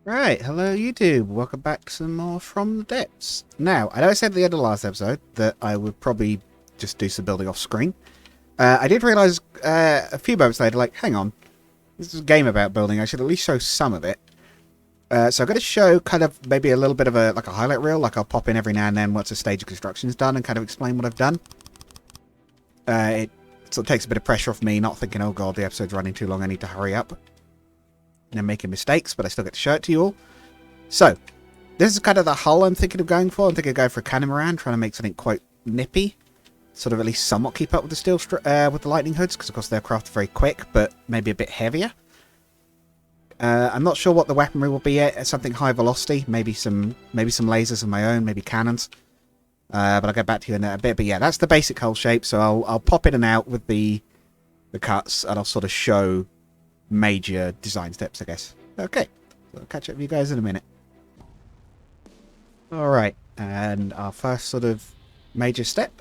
Right, hello YouTube. Welcome back to some more From the Depths. Now, I know I said at the end of the last episode that I would probably just do some building off screen. I did realise a few moments later, like, hang on, this is a game about building. I should at least show some of it. So I'm going to show kind of maybe a little bit of a highlight reel. Like I'll pop in every now and then once a stage of construction is done and kind of explain what I've done. It sort of takes a bit of pressure off me, not thinking, oh god, the episode's running too long, I need to hurry up. And I'm making mistakes, but I still get to show it to you all. So, this is kind of the hull I'm thinking of going for. I'm thinking of going for a catamaran, trying to make something quite nippy. Sort of at least somewhat keep up with the steel with the lightning hoods, because of course they're crafted very quick, but maybe a bit heavier. I'm not sure what the weaponry will be yet. Something high velocity, maybe some lasers of my own, maybe cannons. But I'll get back to you in a bit. But yeah, that's the basic hull shape. So I'll pop in and out with the cuts, and I'll sort of show major design steps, I guess. Okay, so I'll catch up with you guys in a minute. Alright, and our first sort of major step,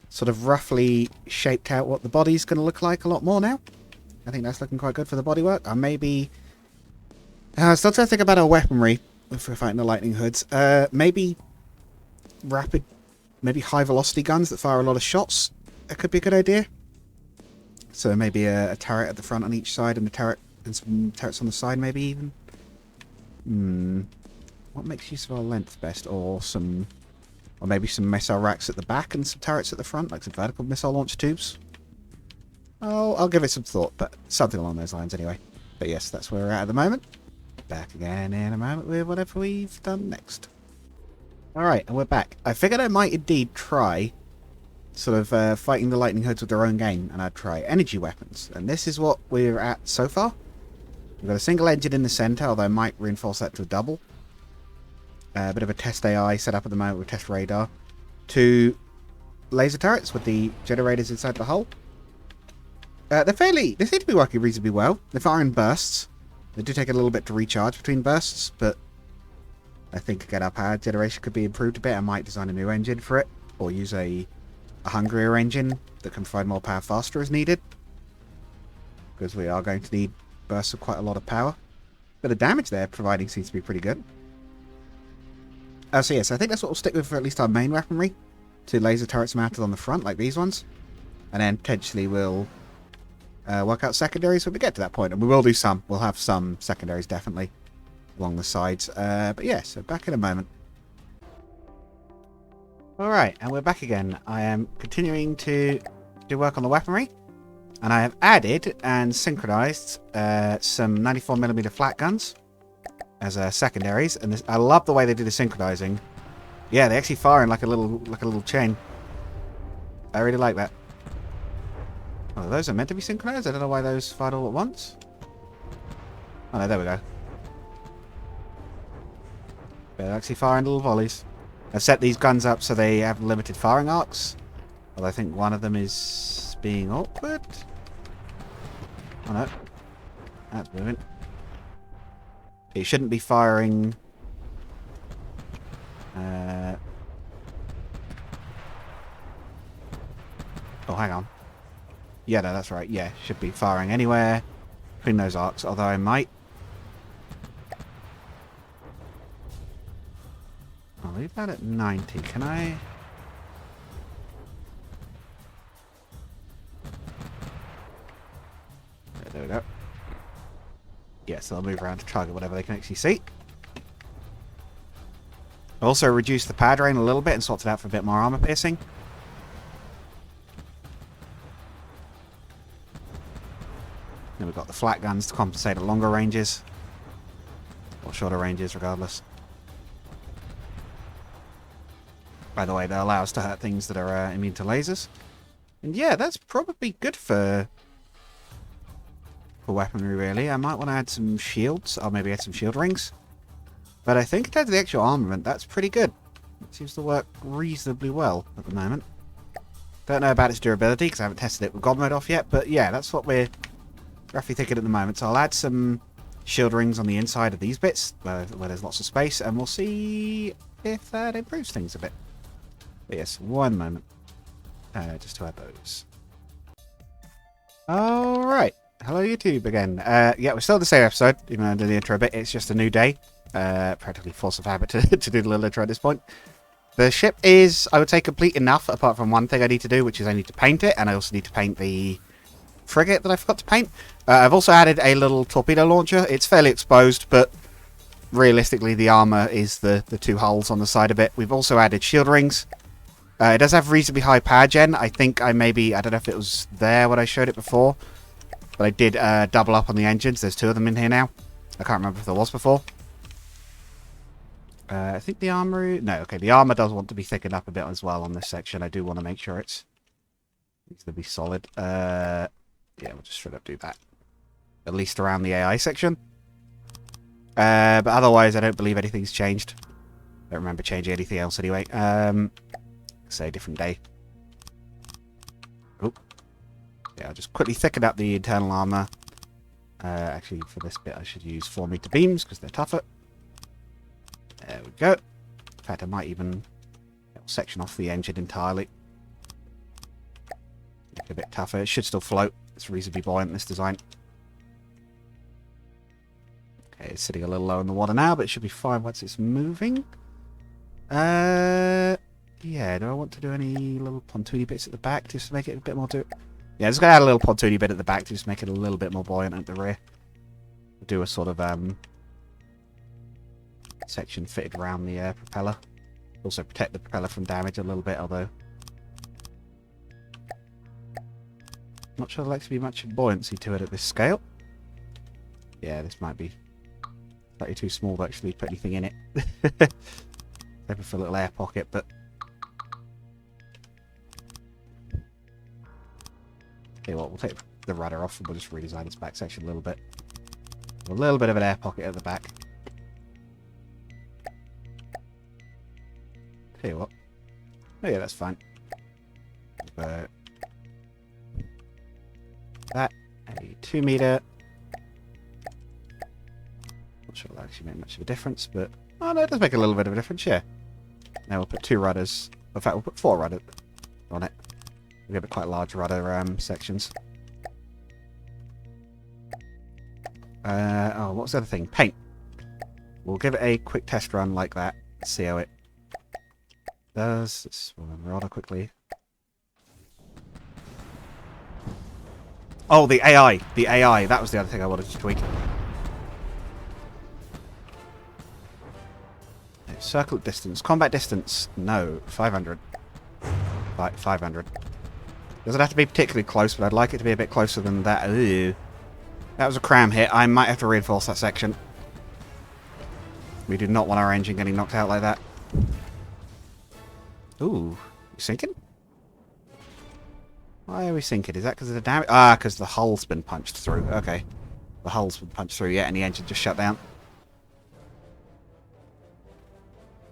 sort of roughly shaped out what the body's going to look like a lot more now. I think that's looking quite good for the bodywork. I maybe... still trying to think about our weaponry if we're fighting the lightning hoods. Maybe high velocity guns that fire a lot of shots. That could be a good idea. So maybe a turret at the front on each side and some turrets on the side maybe even. What makes use of our length best? Or maybe some missile racks at the back and some turrets at the front, like some vertical missile launch tubes. I'll give it some thought, but something along those lines anyway. But yes, that's where we're at the moment. Back again in a moment with whatever we've done next. Alright, and we're back. I figured I might indeed try sort of fighting the lightning hoods with their own game, and I'd try energy weapons. And this is what we're at so far. We've got a single engine in the centre, although I might reinforce that to a double. A bit of a test AI set up at the moment with test radar. 2 laser turrets with the generators inside the hull. They seem to be working reasonably well. They're firing bursts. They do take a little bit to recharge between bursts, but I think again our power generation could be improved a bit. I might design a new engine for it, or use a hungrier engine that can provide more power faster as needed, because we are going to need bursts of quite a lot of power. But the damage they're providing seems to be pretty good. So yes, I think that's what we'll stick with for at least our main weaponry. 2 laser turrets mounted on the front, like these ones. And then potentially we'll work out secondaries when we get to that point. And we will do some. We'll have some secondaries, definitely, along the sides. But yeah, so back in a moment. Alright, and we're back again. I am continuing to do work on the weaponry. And I have added and synchronized some 94mm flat guns as secondaries, and I love the way they do the synchronizing. Yeah, they actually fire in like a little chain. I really like that. Oh, those are meant to be synchronized. I don't know why those fired all at once. Oh no, there we go. They're actually firing little volleys. I've set these guns up so they have limited firing arcs. Although I think one of them is being awkward. Oh no, that's moving. It shouldn't be firing... Oh, hang on. Yeah, no, that's right. Yeah, should be firing anywhere between those arcs, although I might... I'll leave that at 90. Can I... There we go. Yeah, so they'll move around to target whatever they can actually see. I've also reduced the power drain a little bit and swapped it out for a bit more armor piercing. Then we've got the flat guns to compensate at longer ranges. Or shorter ranges, regardless. By the way, they allow us to hurt things that are immune to lasers. And yeah, that's probably good for weaponry, really. I might want to add some shields. Or maybe add some shield rings. But I think in terms of the actual armament, that's pretty good. It seems to work reasonably well at the moment. Don't know about its durability, because I haven't tested it with God mode off yet. But yeah, that's what we're roughly thinking at the moment. So I'll add some shield rings on the inside of these bits, where there's lots of space. And we'll see if that improves things a bit. But yes, one moment. Just to add those. Alright. Hello YouTube again. Yeah, we're still the same episode, even though I did the intro a bit. It's just a new day. Practically force of habit to do the little intro at this point. The ship is, I would say, complete enough, apart from one thing I need to do, which is I need to paint it, and I also need to paint the frigate that I forgot to paint. I've also added a little torpedo launcher. It's fairly exposed, but realistically the armor is the two hulls on the side of it. We've also added shield rings. It does have reasonably high power gen. I think I don't know if it was there when I showed it before, but I did double up on the engines. There's two of them in here now. I can't remember if there was before. I think the armor... No, okay, the armor does want to be thickened up a bit as well on this section. I do want to make sure it needs to be solid. Yeah, we'll just straight up do that. At least around the AI section. But otherwise, I don't believe anything's changed. Don't remember changing anything else anyway. Say a different day. Oh. Yeah, I'll just quickly thicken up the internal armor. Actually, for this bit, I should use 4-meter beams because they're tougher. There we go. In fact, I might even section off the engine entirely. Make it a bit tougher. It should still float. It's reasonably buoyant, this design. Okay, it's sitting a little low in the water now, but it should be fine once it's moving. Yeah, do I want to do any little pontoony bits at the back just to make it a bit more Yeah, just going to add a little pontoony bit at the back to just make it a little bit more buoyant at the rear. Do a sort of section fitted around the propeller. Also protect the propeller from damage a little bit, although not sure there likes to be much buoyancy to it at this scale. Yeah, this might be slightly too small to actually put anything in it. Maybe for a little air pocket, but okay, well, we'll take the rudder off and we'll just redesign this back section a little bit. A little bit of an air pocket at the back. Tell you what. Oh yeah, that's fine. That a 2-meter. Not sure that'll actually make much of a difference, but oh no, it does make a little bit of a difference, yeah. Now we'll put 2 rudders. In fact, we'll put 4 rudders on it. We'll give it quite large rudder sections. Oh, what was the other thing? Paint. We'll give it a quick test run like that. See how it does. Let's run rather quickly. Oh, the AI. The AI. That was the other thing I wanted to tweak. Circle distance. Combat distance. No. 500. 500. Doesn't have to be particularly close, but I'd like it to be a bit closer than that. Ooh. That was a cram hit. I might have to reinforce that section. We do not want our engine getting knocked out like that. Ooh. You sinking? Why are we sinking? Is that because of the damage? Ah, because the hull's been punched through. Okay. The hull's been punched through, yeah, and the engine just shut down.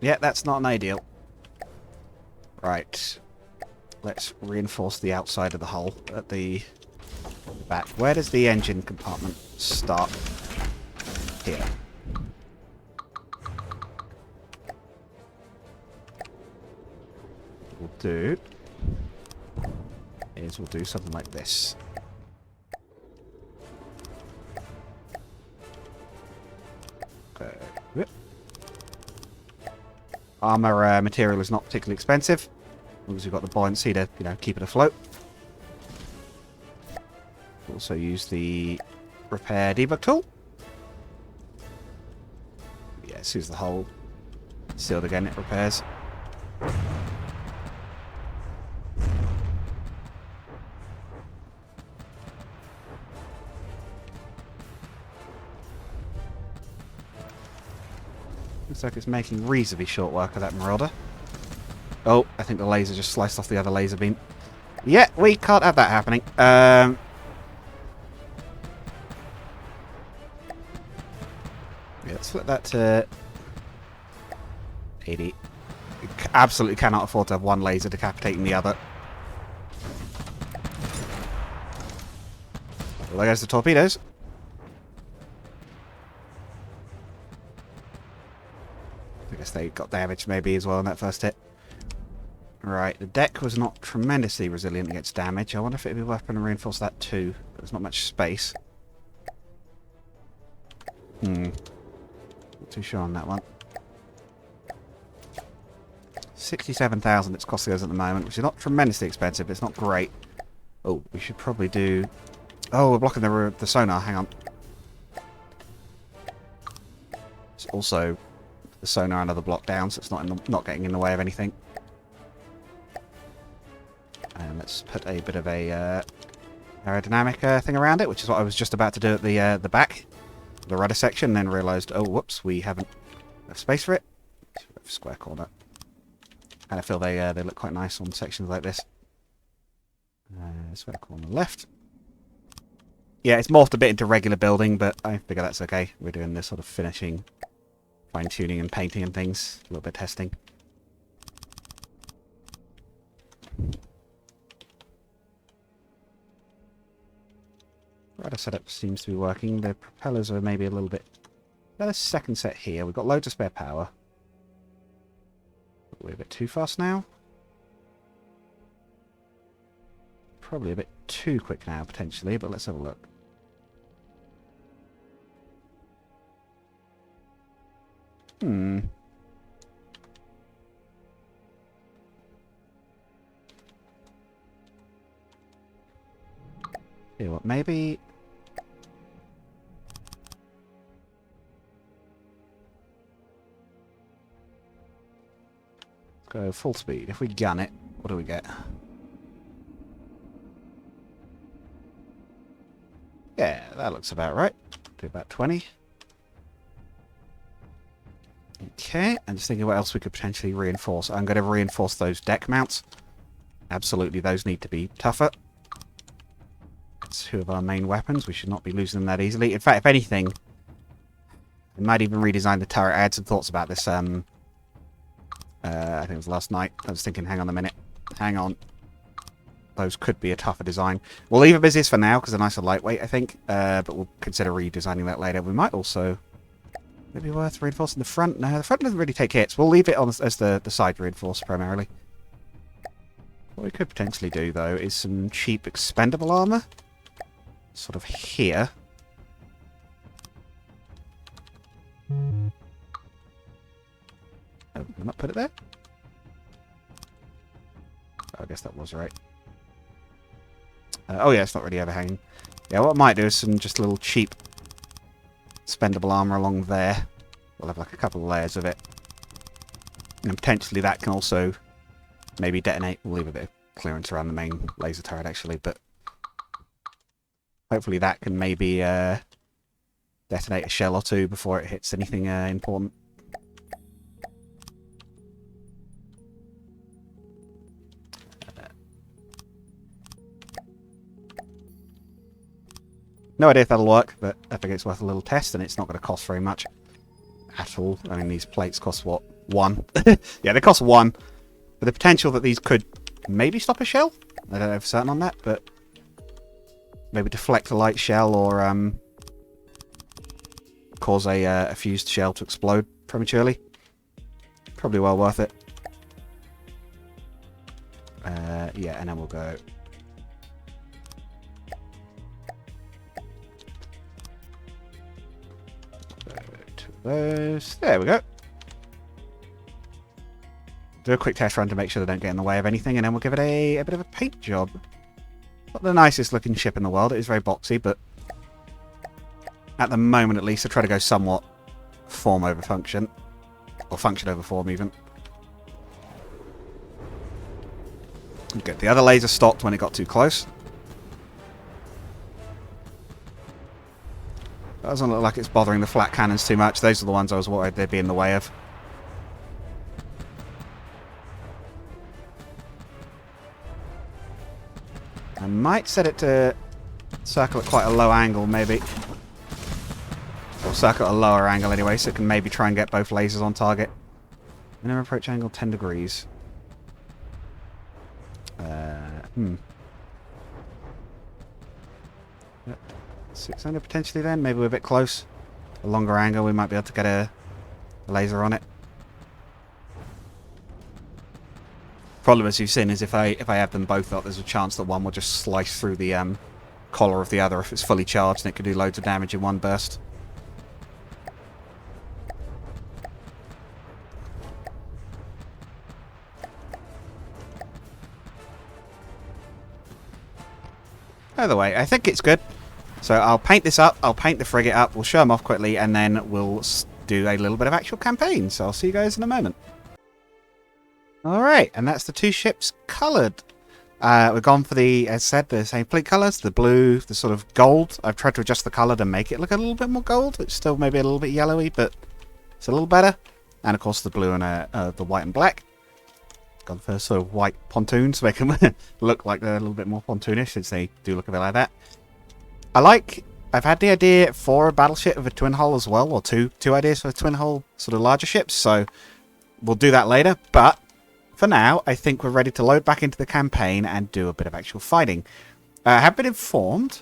Yeah, that's not an ideal. Right. Let's reinforce the outside of the hull at the back. Where does the engine compartment start? Here. What we'll do is we'll do something like this. Okay. Armor material is not particularly expensive, as long as we've got the buoyancy to, keep it afloat. Also use the repair debug tool. Yeah, as soon as the hole sealed again, it repairs. Looks like it's making reasonably short work of that Marauder. Oh, I think the laser just sliced off the other laser beam. Yeah, we can't have that happening. Yeah, let's flip that to 80. We absolutely cannot afford to have one laser decapitating the other. Well, there goes the torpedoes. I guess they got damaged maybe as well in that first hit. Right, the deck was not tremendously resilient against damage. I wonder if it'd be worth to reinforce that too. there's not much space. Not too sure on that one. 67,000 it's costing us at the moment, which is not tremendously expensive, but it's not great. Oh, we should probably do... Oh, we're blocking the sonar, hang on. It's also the sonar another block down, so it's not getting in the way of anything. And let's put a bit of a aerodynamic thing around it, which is what I was just about to do at the back. The rudder section, then realised, oh, whoops, we haven't enough space for it. Square corner. And I feel they look quite nice on sections like this. Square corner left. Yeah, it's morphed a bit into regular building, but I figure that's okay. We're doing this sort of finishing, fine-tuning and painting and things. A little bit of testing. Rudder setup seems to be working. The propellers are maybe a little bit... Got a second set here. We've got loads of spare power. We're a bit too fast now. Probably a bit too quick now, potentially, but let's have a look. Tell you what, maybe... Go full speed. If we gun it, what do we get? Yeah, that looks about right. Do about 20. Okay, I'm just thinking what else we could potentially reinforce. I'm going to reinforce those deck mounts. Absolutely, those need to be tougher. That's two of our main weapons. We should not be losing them that easily. In fact, if anything, I might even redesign the turret. I had some thoughts about this, I think it was last night. I was thinking, hang on a minute. Hang on. Those could be a tougher design. We'll leave it as is for now, because they're nice and lightweight, I think. But we'll consider redesigning that later. We might also... Maybe worth reinforcing the front. No, the front doesn't really take hits. We'll leave it on as the side reinforce, primarily. What we could potentially do, though, is some cheap expendable armor. Sort of here. Oh, did I not put it there? Oh, I guess that was right. Oh yeah, it's not really overhanging. Yeah, what I might do is some just a little cheap spendable armor along there. We'll have like a couple of layers of it. And potentially that can also maybe detonate. We'll leave a bit of clearance around the main laser turret actually, but hopefully that can maybe detonate a shell or two before it hits anything important. No idea if that'll work, but I think it's worth a little test, and it's not going to cost very much at all. I mean, these plates cost, what, 1? Yeah, they cost 1. But the potential that these could maybe stop a shell? I don't know for certain on that, but maybe deflect a light shell or cause a fused shell to explode prematurely. Probably well worth it. Yeah, and then we'll go... Those. There we go. Do a quick test run to make sure they don't get in the way of anything, and then we'll give it a bit of a paint job. Not the nicest looking ship in the world. It is very boxy, but at the moment at least I try to go somewhat form over function. Or function over form even. Good. The other laser stopped when it got too close. That doesn't look like it's bothering the flat cannons too much. Those are the ones I was worried they'd be in the way of. I might set it to circle at quite a low angle, maybe. Or circle at a lower angle anyway, so it can maybe try and get both lasers on target. Minimum approach angle 10 degrees. Yep. 600 potentially then, maybe we're a bit close. A longer angle, we might be able to get a laser on it. Problem as you've seen is if I have them both up, there's a chance that one will just slice through the collar of the other if it's fully charged, and it can do loads of damage in one burst. Either way, I think it's good. So I'll paint this up, I'll paint the frigate up, we'll show them off quickly, and then we'll do a little bit of actual campaign. So I'll see you guys in a moment. Alright, and that's the two ships coloured. We've gone for the, as I said, the same fleet colours, the blue, the sort of gold. I've tried to adjust the colour to make it look a little bit more gold. It's still maybe a little bit yellowy, but it's a little better. And of course the blue and the white and black. Gone for sort of white pontoons to make them look like they're a little bit more pontoonish, since they do look a bit like that. I've had the idea for a battleship with a twin hull as well, or two ideas for a twin hull sort of larger ships, so we'll do that later, but for now, I think we're ready to load back into the campaign and do a bit of actual fighting. I have been informed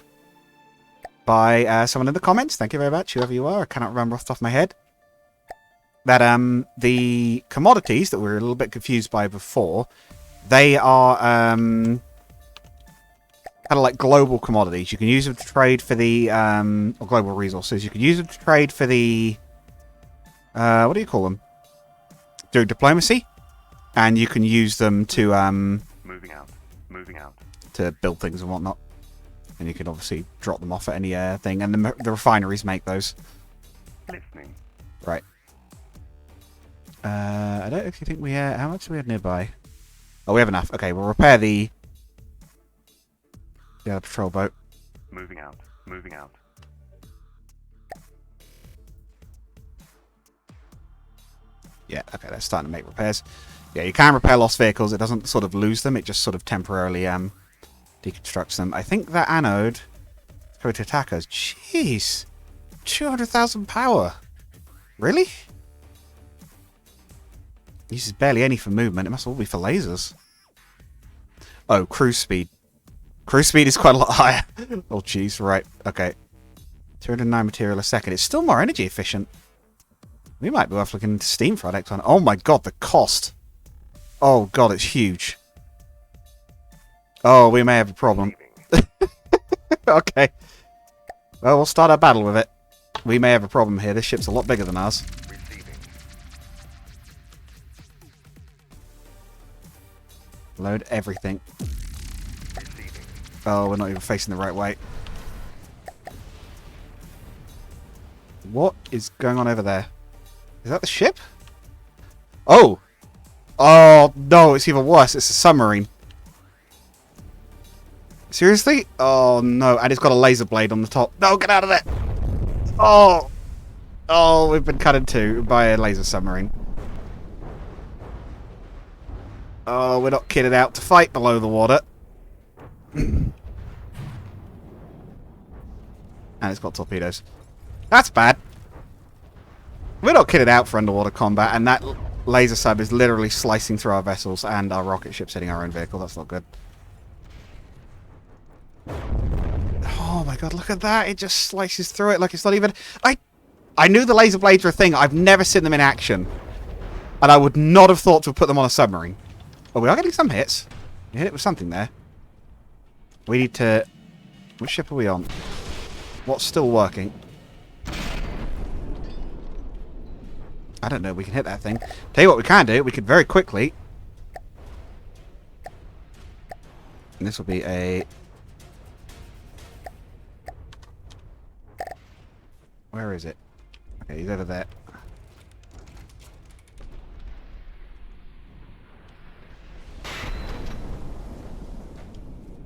by someone in the comments, thank you very much, whoever you are, I cannot remember off the top of my head, that the commodities that we were a little bit confused by before, they are kind of like global commodities. You can use them to trade for the or global resources. You can use them to trade for the what do you call them? Doing diplomacy, and you can use them to moving out to build things and whatnot. And you can obviously drop them off at any thing, and the refineries make those. Listening. Right. I don't actually think we how much do we have nearby? Oh, we have enough. Okay, we'll repair the other patrol boat. Moving out. Yeah, okay, they're starting to make repairs. Yeah, you can repair lost vehicles. It doesn't sort of lose them. It just sort of temporarily deconstructs them. I think that anode is going to attack us. Jeez. 200,000 power. Really? Uses barely any for movement. It must all be for lasers. Oh, cruise speed. Cruise speed is quite a lot higher. Oh, jeez. Right. Okay. 209 material a second. It's still more energy efficient. We might be worth looking into Steam for our next one. Oh my god, the cost. Oh god, it's huge. Oh, we may have a problem. Okay. Well, we'll start our battle with it. We may have a problem here. This ship's a lot bigger than ours. Load everything. Oh, we're not even facing the right way. What is going on over there? Is that the ship? Oh! Oh, no, it's even worse. It's a submarine. Seriously? Oh, no. And it's got a laser blade on the top. No, get out of there! Oh! Oh, we've been cut in two by a laser submarine. Oh, we're not kitted out to fight below the water. And it's got torpedoes. That's bad. We're not kitted out for underwater combat, and that laser sub is literally slicing through our vessels, and our rocket ship's hitting our own vehicle. That's not good. Oh my god, look at that. It just slices through it like it's not even... I knew the laser blades were a thing. I've never seen them in action. And I would not have thought to have put them on a submarine. But we are getting some hits. We hit it with something there. We need to... Which ship are we on? What's still working? I don't know. We can hit that thing. Tell you what we can do. We could very quickly... And this will be a... Where is it? Okay, he's over there.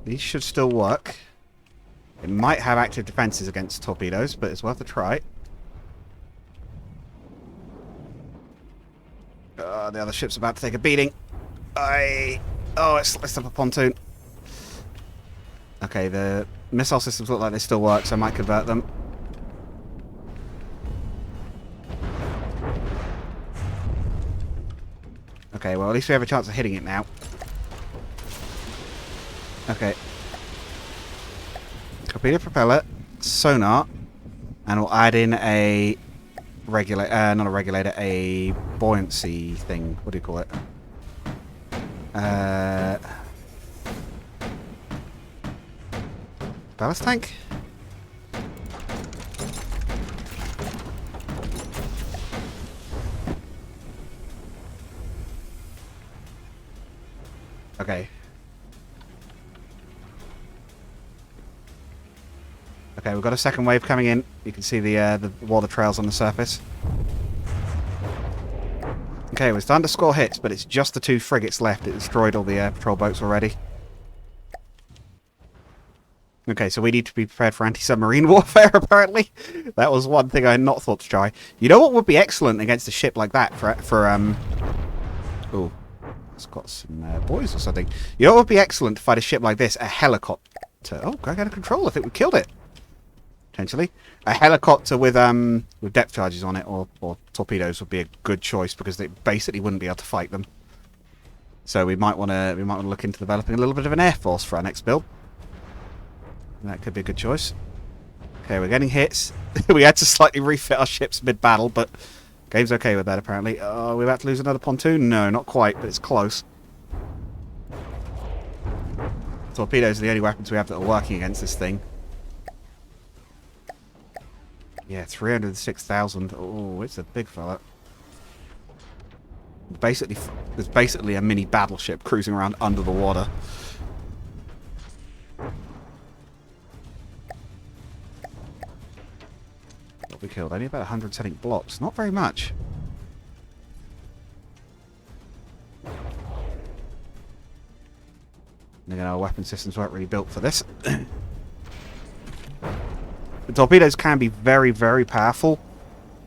These should still work. It might have active defenses against torpedoes, but it's worth a try. The other ship's about to take a beating. Oh, it's sliced up a pontoon. Okay, the missile systems look like they still work, so I might convert them. Okay, well, at least we have a chance of hitting it now. Okay. Torpedo propeller, sonar, and we'll add in a regulator, not a regulator, a buoyancy thing. What do you call it? Ballast tank. Okay. Okay, we've got a second wave coming in. You can see the water trails on the surface. Okay, we're starting to score hits, but it's just the 2 frigates left. It destroyed all the patrol boats already. Okay, so we need to be prepared for anti-submarine warfare, apparently. That was one thing I had not thought to try. You know what would be excellent against a ship like that Oh, it's got some buoys or something. You know what would be excellent to fight a ship like this? A helicopter. Oh, I got a control. I think we killed it. Potentially. A helicopter with depth charges on it or torpedoes would be a good choice because they basically wouldn't be able to fight them. So we might want to look into developing a little bit of an air force for our next build. That could be a good choice. Okay, we're getting hits. We had to slightly refit our ships mid-battle, but game's okay with that, apparently. Oh, we're about to lose another pontoon? No, not quite, but it's close. Torpedoes are the only weapons we have that are working against this thing. Yeah, 306,000. Oh, it's a big fella. Basically, there's basically a mini battleship cruising around under the water. We killed only about 100 blocks. Not very much. And again, our weapon systems weren't really built for this. The torpedoes can be very, very powerful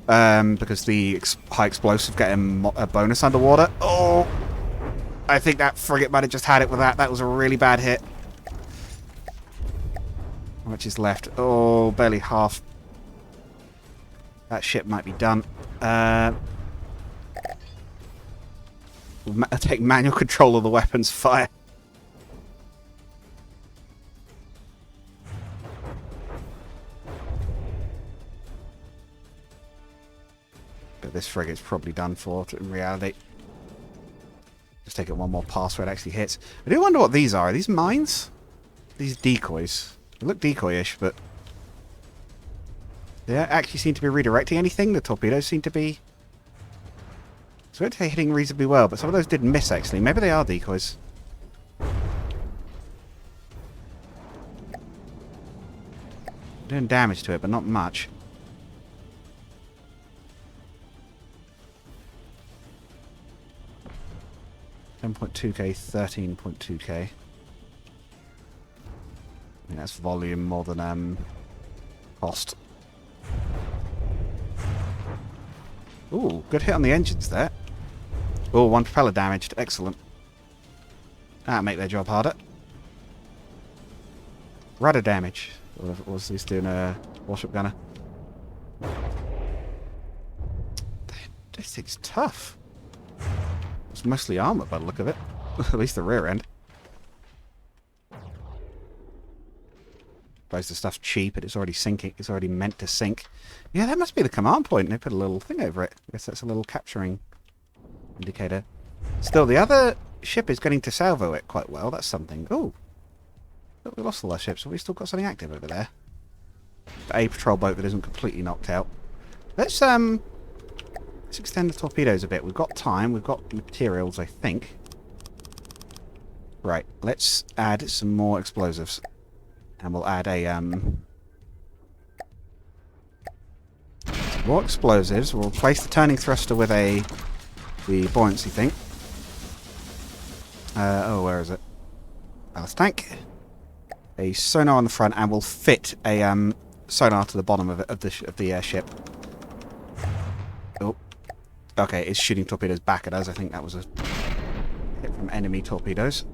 because the high explosive get a bonus underwater. Oh! I think that frigate might have just had it with that. That was a really bad hit. How much is left? Oh, barely half. That ship might be done. We'll take manual control of the weapons fire. But this frigate's probably done for in reality. Just take it one more pass where it actually hits. I do wonder what these are. Are these mines? These decoys. They look decoy-ish, but they don't actually seem to be redirecting anything. The torpedoes seem to be... So they're hitting reasonably well, but some of those did miss, actually. Maybe they are decoys. Doing damage to it, but not much. $10.2k, 13.2k. I mean, that's volume more than cost. Ooh, good hit on the engines there. Oh, 1 propeller damaged. Excellent. That'll make their job harder. Rudder damage. Or was this doing a warship gunner? This thing's tough. It's mostly armor by the look of it. At least the rear end. Suppose the stuff's cheap, but it's already sinking. It's already meant to sink. Yeah, that must be the command point. They put a little thing over it. I guess that's a little capturing indicator. Still, the other ship is getting to salvo it quite well. That's something. Oh, we lost all our ships, but we still got something active over there. A patrol boat that isn't completely knocked out. Let's extend the torpedoes a bit. We've got time. We've got materials, I think. Right. Let's add some more explosives. And we'll add a, more explosives. We'll replace the turning thruster with the buoyancy thing. Oh, where is it? Ballast tank. A sonar on the front, and we'll fit a, sonar to the bottom of the ship. Oh. Okay, it's shooting torpedoes back at us. I think that was a hit from enemy torpedoes.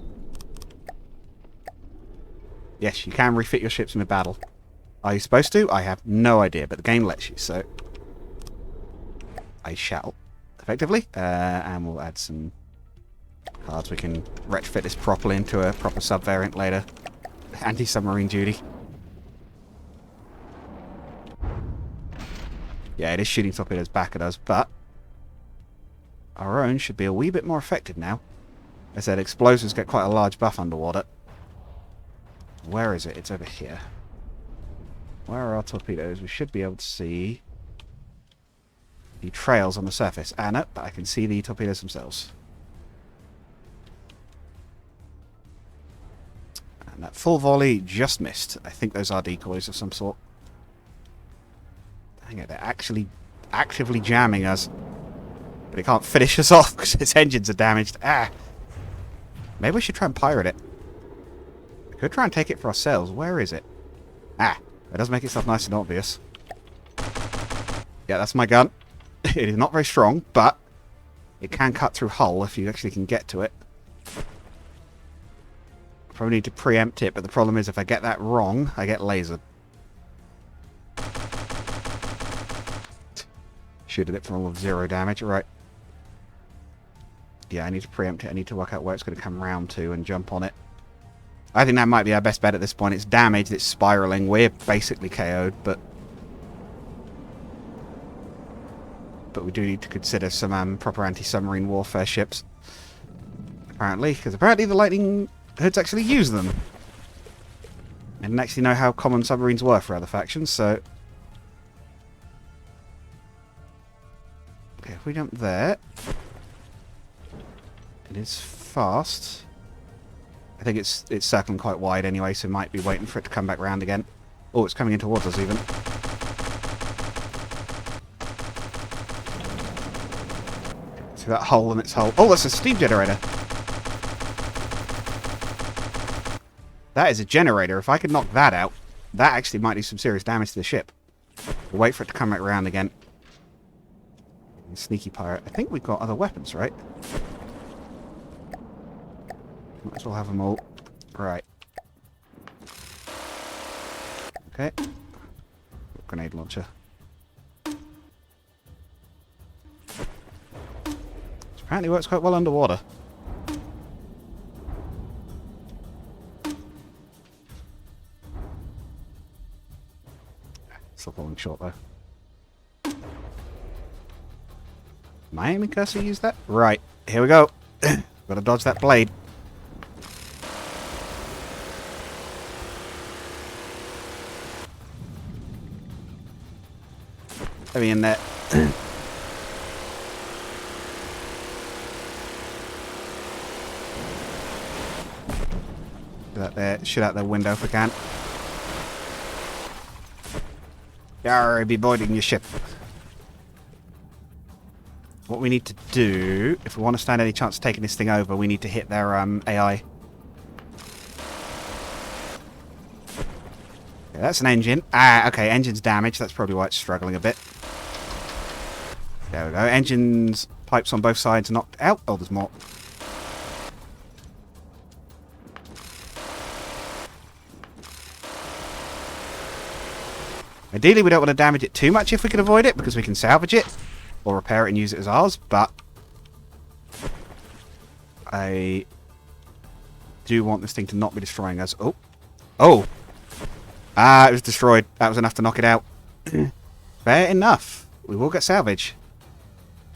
Yes, you can refit your ships mid-battle. Are you supposed to? I have no idea, but the game lets you, so I shall, effectively. And we'll add some cards. We can retrofit this properly into a proper sub-variant later. Anti-submarine duty. Yeah, it is shooting torpedoes back at us, but our own should be a wee bit more effective now. As I said, explosives get quite a large buff underwater. Where is it? It's over here. Where are our torpedoes? We should be able to see the trails on the surface. Ah, no, but I can see the torpedoes themselves. And that full volley just missed. I think those are decoys of some sort. Dang it, they're actually actively jamming us. But it can't finish us off because its engines are damaged. Ah! Maybe we should try and pirate it. We could try and take it for ourselves. Where is it? Ah! It does make itself nice and obvious. Yeah, that's my gun. It is not very strong, but it can cut through hull if you actually can get to it. Probably need to preempt it, but the problem is if I get that wrong, I get lasered. Shooted it for all of 0 damage, right. Yeah, I need to preempt it. I need to work out where it's going to come round to and jump on it. I think that might be our best bet at this point. It's damaged, it's spiraling. We're basically KO'd, but we do need to consider some proper anti-submarine warfare ships. Apparently, because apparently the Lightning Hoods actually use them. I didn't actually know how common submarines were for other factions, so... Okay, if we jump there... It is fast. I think it's circling quite wide anyway, so might be waiting for it to come back round again. Oh, it's coming in towards us even. See that hole in its hull. Oh, that's a steam generator. That is a generator. If I could knock that out, that actually might do some serious damage to the ship. We'll wait for it to come back around again. Sneaky pirate. I think we've got other weapons, right? Might as well have them all. Right. Okay. Grenade launcher. Which apparently works quite well underwater. Still falling short though. My aiming cursor use that? Right. Here we go. Gotta dodge that blade. Let me in there. Do that there. Shoot out the window if we can. Yarr, be boarding your ship. What we need to do, if we want to stand any chance of taking this thing over, we need to hit their AI. Yeah, that's an engine. Ah, okay, engine's damaged. That's probably why it's struggling a bit. There we go. Engine's pipes on both sides knocked out. Oh, there's more. Ideally, we don't want to damage it too much if we can avoid it, because we can salvage it. Or repair it and use it as ours, but I do want this thing to not be destroying us. Oh. Oh! Ah, it was destroyed. That was enough to knock it out. Fair enough. We will get salvage.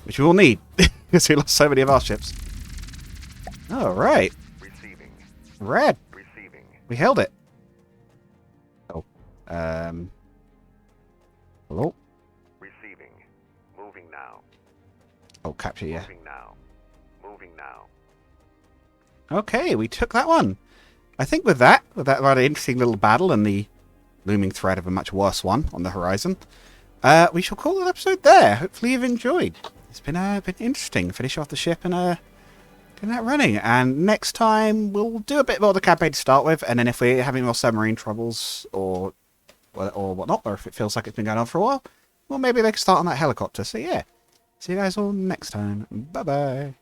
Which we will need, because we lost so many of our ships. Alright. Receiving. Red. Receiving. We held it. Oh. Hello? Receiving. Moving now. Oh, capture, yeah. Moving now. Moving now. Okay, we took that one. I think with that rather interesting little battle and the looming threat of a much worse one on the horizon, we shall call the episode there. Hopefully you've enjoyed. It's been interesting. Finish off the ship and getting that running. And next time we'll do a bit more of the campaign to start with, and then if we're having more submarine troubles or whatnot, or if it feels like it's been going on for a while, well, maybe they can start on that helicopter. So yeah, see you guys all next time. Bye bye.